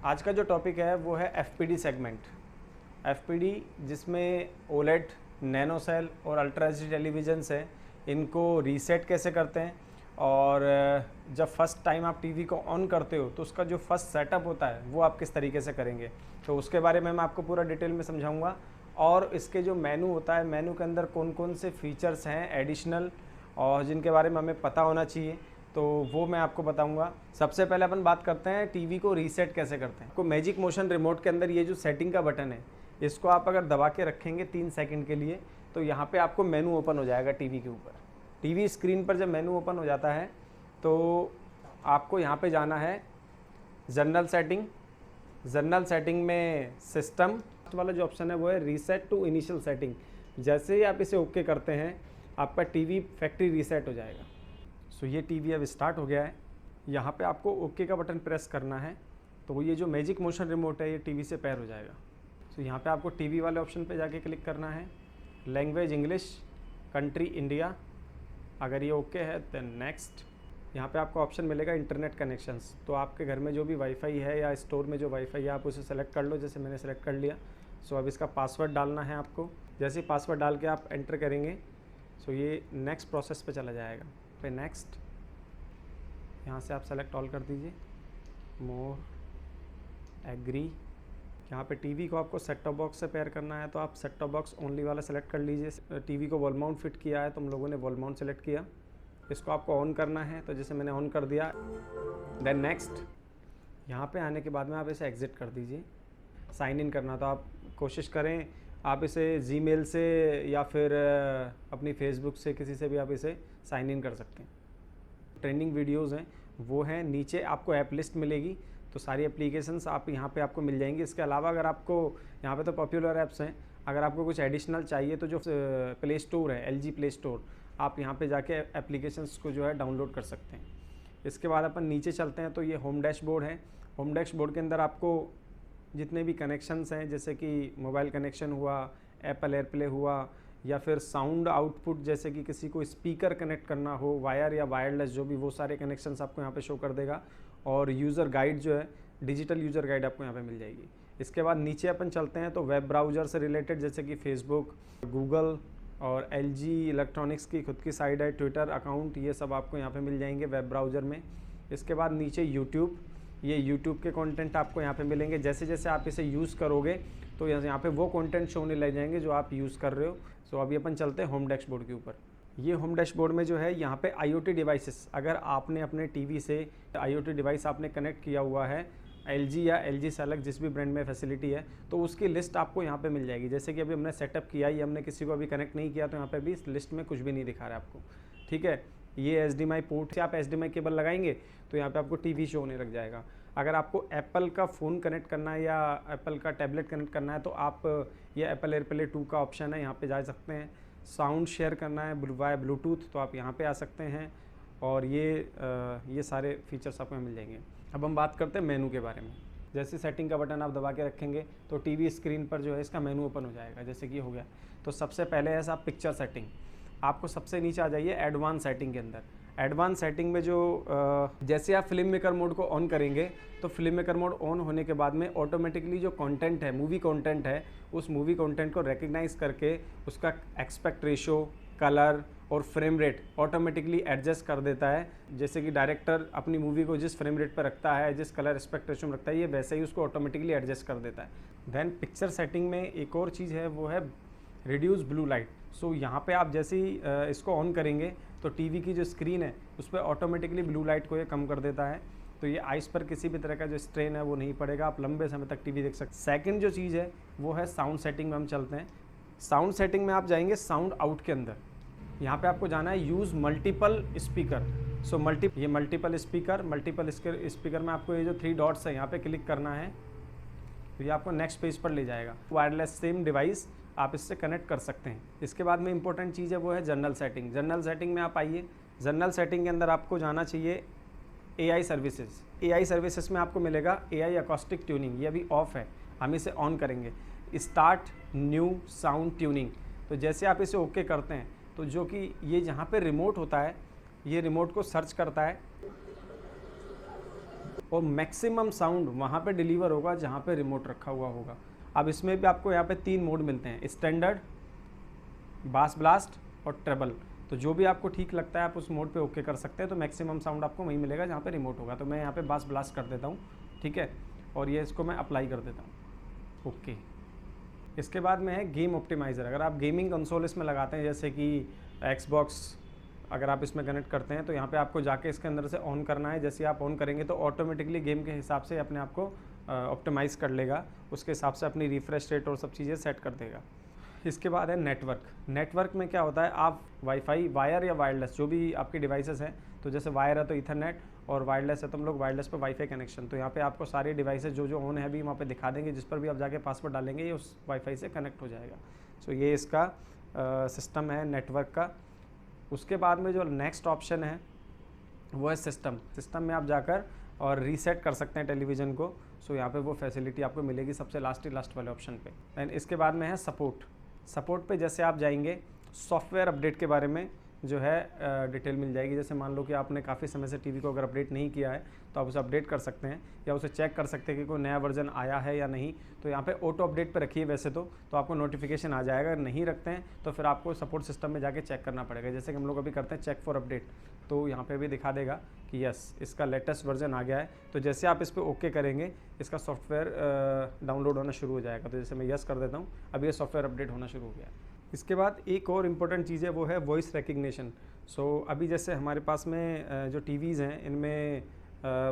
आज का जो टॉपिक है वो है एफपीडी सेगमेंट। एफपीडी जिसमें ओलेड, नैनो सेल और अल्ट्रा एचडी टेलीविजन्स हैं, इनको रीसेट कैसे करते हैं और जब फर्स्ट टाइम आप टीवी को ऑन करते हो तो उसका जो फर्स्ट सेटअप होता है वो आप किस तरीके से करेंगे, तो उसके बारे में मैं आपको पूरा डिटेल में समझाऊंगा। और इसके जो मेनू होता है, मेनू के अंदर कौन कौन से फीचर्स हैं एडिशनल और जिनके बारे में हमें पता होना चाहिए, तो वो मैं आपको बताऊंगा। सबसे पहले अपन बात करते हैं टीवी को रीसेट कैसे करते हैं। आपको मैजिक मोशन रिमोट के अंदर ये जो सेटिंग का बटन है, इसको आप अगर दबा के रखेंगे 3 सेकंड के लिए तो यहाँ पे आपको मेनू ओपन हो जाएगा टीवी के ऊपर। टीवी स्क्रीन पर जब मेनू ओपन हो जाता है तो आपको यहाँ पे जाना है जनरल सेटिंग। जनरल सेटिंग में सिस्टम वाला जो ऑप्शन है वो है रीसेट टू इनिशियल सेटिंग। जैसे ही आप इसे ओके करते हैं आपका टीवी फैक्ट्री रीसेट हो जाएगा। सो ये टीवी अब स्टार्ट हो गया है। यहाँ पे आपको ओके का बटन प्रेस करना है तो ये जो मैजिक मोशन रिमोट है ये टीवी से पेयर हो जाएगा। सो यहाँ पे आपको टीवी वाले ऑप्शन पे जाके क्लिक करना है। लैंग्वेज इंग्लिश, कंट्री इंडिया, अगर ये ओके है देन नेक्स्ट। यहाँ पे आपको ऑप्शन मिलेगा इंटरनेट कनेक्शंस, तो आपके घर में जो भी वाईफाई है या स्टोर में जो वाईफाई है आप उसे सेलेक्ट कर लो, जैसे मैंने सेलेक्ट कर लिया। सो अब इसका पासवर्ड डालना है आपको। जैसे ही पासवर्ड डाल के आप एंटर करेंगे सो ये नेक्स्ट प्रोसेस पे चला जाएगा। पे नेक्स्ट, यहाँ से आप सेलेक्ट ऑल कर दीजिए, मोर, एग्री। यहाँ पे टीवी को आपको सेट टॉप बॉक्स से पेयर करना है तो आप सेट टॉप बॉक्स ओनली वाला सेलेक्ट कर लीजिए। टीवी को वॉल माउंट फिट किया है तो हम लोगों ने वॉल माउंट सेलेक्ट किया। इसको आपको ऑन करना है तो जैसे मैंने ऑन कर दिया, देन नेक्स्ट। यहाँ पे आने के बाद में आप इसे एग्ज़िट कर दीजिए। साइन इन करना तो आप कोशिश करें आप इसे जीमेल से या फिर अपनी फेसबुक से किसी से भी आप इसे साइन इन कर सकते हैं। ट्रेंडिंग वीडियोस हैं वो हैं, नीचे आपको ऐप लिस्ट मिलेगी तो सारी एप्लीकेशंस आप यहाँ पे आपको मिल जाएंगी। इसके अलावा अगर आपको यहाँ पे तो पॉपुलर ऐप्स हैं, अगर आपको कुछ एडिशनल चाहिए तो जो प्ले स्टोर है, एलजी प्ले स्टोर, आप यहाँ पे जाके एप्लीकेशंस को जो है डाउनलोड कर सकते हैं। इसके बाद अपन नीचे चलते हैं तो ये होम डैशबोर्ड है। होम डैशबोर्ड के अंदर आपको जितने भी कनेक्शंस हैं, जैसे कि मोबाइल कनेक्शन हुआ, एप्पल एयरप्ले हुआ, या फिर साउंड आउटपुट जैसे कि किसी को स्पीकर कनेक्ट करना हो, वायर या वायरलेस, जो भी, वो सारे कनेक्शंस आपको यहाँ पे शो कर देगा। और यूज़र गाइड जो है, डिजिटल यूज़र गाइड आपको यहाँ पे मिल जाएगी। इसके बाद नीचे अपन चलते हैं तो वेब ब्राउज़र से रिलेटेड जैसे कि फेसबुक, गूगल और एलजी इलेक्ट्रॉनिक्स की खुद की साइट है, ट्विटर अकाउंट, ये सब आपको यहाँ पे मिल जाएंगे वेब ब्राउज़र में। इसके बाद नीचे यूट्यूब, ये यूट्यूब के कंटेंट आपको यहाँ पे मिलेंगे। जैसे जैसे आप इसे यूज़ करोगे तो यहाँ पे वो कंटेंट शो होने लग जाएंगे जो आप यूज़ कर रहे हो। सो अभी अपन चलते हैं होम डैशबोर्ड के ऊपर। ये होम डैशबोर्ड में जो है यहाँ पे IoT डिवाइसेस, अगर आपने अपने टीवी से IoT डिवाइस आपने कनेक्ट किया हुआ है, LG या LG से अलग जिस भी ब्रांड में फैसिलिटी है, तो उसकी लिस्ट आपको यहाँ पे मिल जाएगी। जैसे कि अभी हमने सेटअप किया, ये हमने किसी को अभी कनेक्ट नहीं किया तो यहाँ पे भी इस लिस्ट में कुछ भी नहीं दिखा रहा है आपको, ठीक है। ये HDMI पोर्ट से आप HDMI केबल लगाएंगे तो यहाँ पे आपको टीवी शो होने लग जाएगा। अगर आपको एप्पल का फ़ोन कनेक्ट करना है या एप्पल का टैबलेट कनेक्ट करना है तो आप ये एप्पल एयरप्ले 2 का ऑप्शन है, यहाँ पे जा सकते हैं। साउंड शेयर करना है वाया ब्लूटूथ तो आप यहाँ पे आ सकते हैं। और ये सारे फीचर्स आपको मिल जाएंगे। अब हम बात करते हैं मेनू के बारे में। जैसे सेटिंग का बटन आप दबा के रखेंगे तो टीवी स्क्रीन पर जो है इसका मेनू ओपन हो जाएगा, जैसे कि हो गया। तो सबसे पहले है साहब पिक्चर सेटिंग। आपको सबसे नीचे आ जाइए एडवांस सेटिंग के अंदर। एडवांस सेटिंग में जो जैसे आप फिल्म मेकर मोड को ऑन करेंगे तो फिल्म मेकर मोड ऑन होने के बाद में ऑटोमेटिकली जो कंटेंट है, मूवी कंटेंट है, उस मूवी कंटेंट को रिकग्नाइज करके उसका एस्पेक्ट रेशो, कलर और फ्रेम रेट ऑटोमेटिकली एडजस्ट कर देता है। जैसे कि डायरेक्टर अपनी मूवी को जिस फ्रेम रेट पर रखता है, जिस कलर एस्पेक्ट रेशो में रखता है, ये वैसे ही उसको ऑटोमेटिकली एडजस्ट कर देता है। देन पिक्चर सेटिंग में एक और चीज़ है वो है रिड्यूस ब्लू लाइट। सो यहाँ पे आप जैसे ही इसको ऑन करेंगे तो टीवी की जो स्क्रीन है उस पर ऑटोमेटिकली ब्लू लाइट को ये कम कर देता है। तो ये आइस पर किसी भी तरह का जो स्ट्रेन है वो नहीं पड़ेगा, आप लंबे समय तक टीवी देख सकते हैं। सेकंड जो चीज़ है वो है साउंड सेटिंग में हम चलते हैं। साउंड सेटिंग में आप जाएंगे साउंड आउट के अंदर। यहाँ पे आपको जाना है use multiple speaker. So multiple speaker में आपको ये जो 3 डॉट्स है यहाँ पे क्लिक करना है तो ये आपको नेक्स्ट पेज पर ले जाएगा। वायरलेस सेम डिवाइस आप इससे कनेक्ट कर सकते हैं। इसके बाद में इंपॉर्टेंट चीज़ है वो है जनरल सेटिंग। जनरल सेटिंग में आप आइए। जनरल सेटिंग के अंदर आपको जाना चाहिए AI सर्विसेज। AI सर्विसेज में आपको मिलेगा AI अकॉस्टिक ट्यूनिंग, ये अभी ऑफ है, हम इसे ऑन करेंगे। स्टार्ट न्यू साउंड ट्यूनिंग, तो जैसे आप इसे ओके करते हैं तो जो कि ये जहाँ पे रिमोट होता है, ये रिमोट को सर्च करता है और मैक्सिमम साउंड वहाँ पे डिलीवर होगा जहाँ पे रिमोट रखा हुआ होगा। अब इसमें भी आपको यहाँ पे 3 मोड मिलते हैं, स्टैंडर्ड, बास ब्लास्ट और ट्रेबल। तो जो भी आपको ठीक लगता है आप उस मोड पे ओके कर सकते हैं। तो मैक्सिमम साउंड आपको वहीं मिलेगा जहाँ पे रिमोट होगा। तो मैं यहाँ पे बास ब्लास्ट कर देता हूँ, ठीक है, और ये इसको मैं अप्लाई कर देता हूँ, ओके। इसके बाद में है गेम ऑप्टिमाइज़र। अगर आप गेमिंग कंसोल इसमें लगाते हैं, जैसे कि एक्सबॉक्स अगर आप इसमें कनेक्ट करते हैं, तो यहाँ पे आपको जाके इसके अंदर से ऑन करना है। जैसे आप ऑन करेंगे तो ऑटोमेटिकली गेम के हिसाब से अपने आप को ऑप्टिमाइज़ कर लेगा, उसके हिसाब से अपनी रिफ्रेश रेट और सब चीज़ें सेट कर देगा। इसके बाद है नेटवर्क। नेटवर्क में क्या होता है, आप वाईफाई, वायर या वायरलेस जो भी आपके डिवाइसेस हैं, तो जैसे वायर है तो ईथरनेट और वायरलेस है तो हम लोग वायरलेस पे वाईफाई कनेक्शन। तो यहाँ पे आपको सारे डिवाइसेस जो जो ऑन है अभी वहाँ पे दिखा देंगे, जिस पर भी आप जाके पासवर्ड डालेंगे ये उस वाईफाई से कनेक्ट हो जाएगा। सो ये इसका सिस्टम है नेटवर्क का। उसके बाद में जो नेक्स्ट ऑप्शन है वो है सिस्टम। सिस्टम में आप जाकर और रीसेट कर सकते हैं टेलीविज़न को। सो यहाँ पे वो फैसिलिटी आपको मिलेगी सबसे लास्ट वाले ऑप्शन पे। एंड इसके बाद में है सपोर्ट। सपोर्ट पे जैसे आप जाएंगे, सॉफ्टवेयर अपडेट के बारे में जो है डिटेल मिल जाएगी। जैसे मान लो कि आपने काफ़ी समय से टीवी को अगर अपडेट नहीं किया है तो आप उसे अपडेट कर सकते हैं या उसे चेक कर सकते हैं कि कोई नया वर्जन आया है या नहीं। तो यहाँ पे ऑटो अपडेट पे रखिए वैसे तो आपको नोटिफिकेशन आ जाएगा। अगर नहीं रखते हैं तो फिर आपको सपोर्ट सिस्टम में जाके चेक करना पड़ेगा। जैसे कि हम लोग अभी करते हैं चेक फॉर अपडेट, तो यहाँ पे भी दिखा देगा कि यस इसका लेटेस्ट वर्जन आ गया है। तो जैसे आप इस पर ओके करेंगे इसका सॉफ्टवेयर डाउनलोड होना शुरू हो जाएगा। तो जैसे मैं यस कर देता हूँ, अभी ये सॉफ्टवेयर अपडेट होना शुरू हो गया है। इसके बाद एक और इम्पोर्टेंट चीज़ है वो है वॉइस रिकग्निशन। सो अभी जैसे हमारे पास में जो टीवीज़ हैं इनमें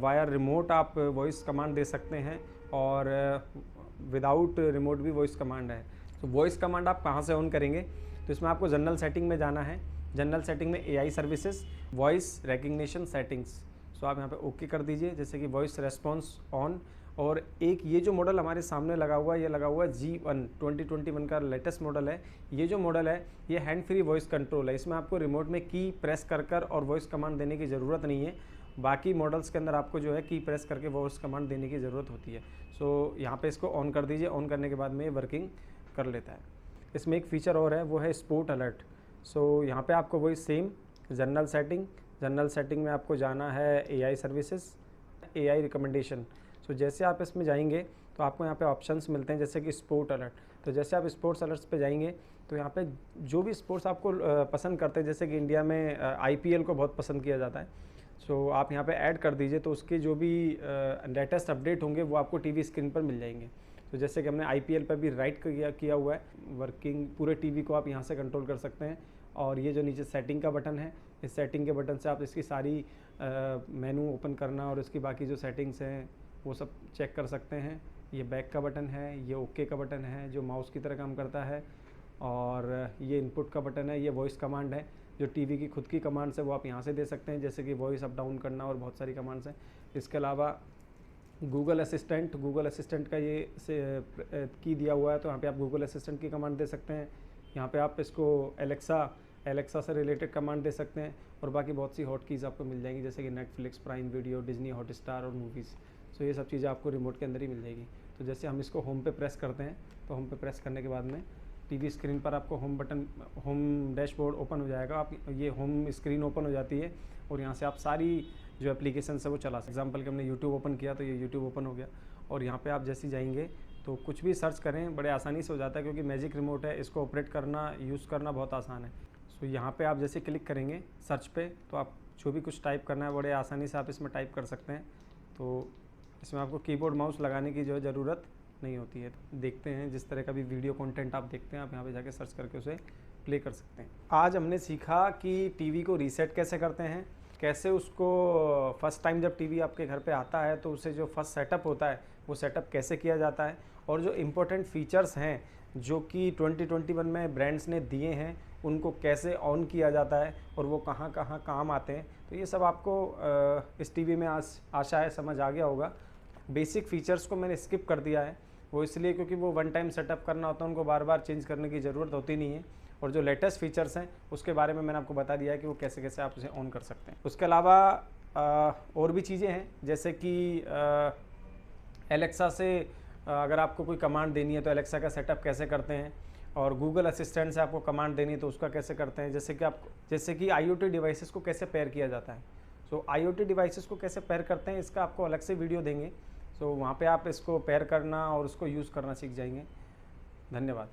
वायर रिमोट आप वॉइस कमांड दे सकते हैं और विदाउट रिमोट भी वॉइस कमांड है। तो वॉइस कमांड आप कहाँ से ऑन करेंगे, तो इसमें आपको जनरल सेटिंग में जाना है। जनरल सेटिंग में AI services, voice recognition settings. So आप यहाँ पे ओके कर दीजिए, जैसे कि वॉइस रेस्पॉन्स ऑन। और एक ये जो मॉडल हमारे सामने लगा हुआ है, ये लगा हुआ है G1 2021 का लेटेस्ट मॉडल है। ये जो मॉडल है ये हैंड फ्री वॉइस कंट्रोल है। इसमें आपको रिमोट में की प्रेस कर और वॉइस कमांड देने की ज़रूरत नहीं है। बाकी मॉडल्स के अंदर आपको जो है की प्रेस करके वॉइस कमांड देने की ज़रूरत होती है। सो यहाँ पे इसको ऑन कर दीजिए। ऑन करने के बाद में ये वर्किंग कर लेता है। इसमें एक फ़ीचर और है वो है स्पोर्ट अलर्ट। सो यहाँ पे आपको वही सेम जनरल सेटिंग में आपको जाना है AI सर्विसेज, AI रिकमेंडेशन। तो जैसे आप इसमें जाएंगे तो आपको यहाँ पे ऑप्शंस मिलते हैं, जैसे कि स्पोर्ट अलर्ट। तो जैसे आप स्पोर्ट्स अलर्ट्स पे जाएंगे तो यहाँ पे जो भी स्पोर्ट्स आपको पसंद करते हैं, जैसे कि इंडिया में IPL को बहुत पसंद किया जाता है, सो आप यहाँ पे ऐड कर दीजिए। तो उसके जो भी लेटेस्ट अपडेट होंगे वो आपको टीवी स्क्रीन पर मिल जाएंगे। तो जैसे कि हमने IPL पर भी राइट किया हुआ है, वर्किंग पूरे टीवी को आप यहाँ से कंट्रोल कर सकते हैं। और ये जो नीचे सेटिंग का बटन है, इस सेटिंग के बटन से आप इसकी सारी मेनू ओपन करना और इसकी बाकी जो सेटिंग्स हैं वो सब चेक कर सकते हैं। ये बैक का बटन है, ये ओके का बटन है जो माउस की तरह काम करता है, और ये इनपुट का बटन है, ये वॉइस कमांड है जो टीवी की खुद की कमांड्स है वो आप यहाँ से दे सकते हैं, जैसे कि वॉइस अप डाउन करना और बहुत सारी कमांड्स हैं। इसके अलावा गूगल असिस्टेंट का ये की दिया हुआ है, तो यहाँ पे आप गूगल असिस्टेंट की कमांड दे सकते हैं। यहाँ पे आप इसको एलेक्सा से रिलेटेड कमांड दे सकते हैं। और बाकी बहुत सी हॉट कीज़ आपको मिल जाएंगी, जैसे कि Netflix, prime video, Disney Hotstar और मूवीज़। सो ये सब चीज़ें आपको रिमोट के अंदर ही मिल जाएगी। तो जैसे हम इसको होम पे प्रेस करते हैं, तो होम पे प्रेस करने के बाद में टीवी स्क्रीन पर आपको होम डैशबोर्ड ओपन हो जाएगा। आप ये होम स्क्रीन ओपन हो जाती है और यहाँ से आप सारी जो एप्लीकेशन है वो चला सकते। एग्जाम्पल कि हमने यूट्यूब ओपन किया तो ये यूट्यूब ओपन हो गया। और यहाँ पे आप जैसे जाएंगे तो कुछ भी सर्च करें बड़े आसानी से हो जाता है, क्योंकि मैजिक रिमोट है, इसको ऑपरेट करना, यूज़ करना बहुत आसान है। सो यहाँ पे आप जैसे क्लिक करेंगे सर्च पे, तो आप जो भी कुछ टाइप करना है बड़े आसानी से आप इसमें टाइप कर सकते हैं। तो इसमें आपको कीबोर्ड माउस लगाने की जो है ज़रूरत नहीं होती है। देखते हैं जिस तरह का भी वीडियो कंटेंट आप देखते हैं, आप यहाँ पे जाके सर्च करके उसे प्ले कर सकते हैं। आज हमने सीखा कि टीवी को रीसेट कैसे करते हैं, कैसे उसको फर्स्ट टाइम जब टीवी आपके घर पे आता है तो उसे जो फर्स्ट सेटअप होता है वो सेटअप कैसे किया जाता है, और जो इम्पोर्टेंट फीचर्स हैं जो कि 2021 में ब्रांड्स ने दिए हैं उनको कैसे ऑन किया जाता है और वो कहाँ कहाँ काम आते हैं। तो ये सब आपको इस टीवी में आशा है समझ आ गया होगा। बेसिक फीचर्स को मैंने स्किप कर दिया है, वो इसलिए क्योंकि वो वन टाइम सेटअप करना होता है, उनको बार बार चेंज करने की ज़रूरत होती नहीं है। और जो लेटेस्ट फीचर्स हैं उसके बारे में मैंने आपको बता दिया है कि वो कैसे कैसे आप उसे ऑन कर सकते हैं। उसके अलावा और भी चीज़ें हैं, जैसे कि एलेक्सा से अगर आपको कोई कमांड देनी है तो एलेक्सा का सेटअप कैसे करते हैं, और गूगल असिस्टेंट से आपको कमांड देनी है तो उसका कैसे करते हैं, जैसे कि IoT डिवाइसेस को कैसे पेयर किया जाता है। सो IoT डिवाइसेस को कैसे पेयर करते हैं इसका आपको अलग से वीडियो देंगे। सो वहाँ पे आप इसको पेयर करना और उसको यूज़ करना सीख जाएंगे। धन्यवाद।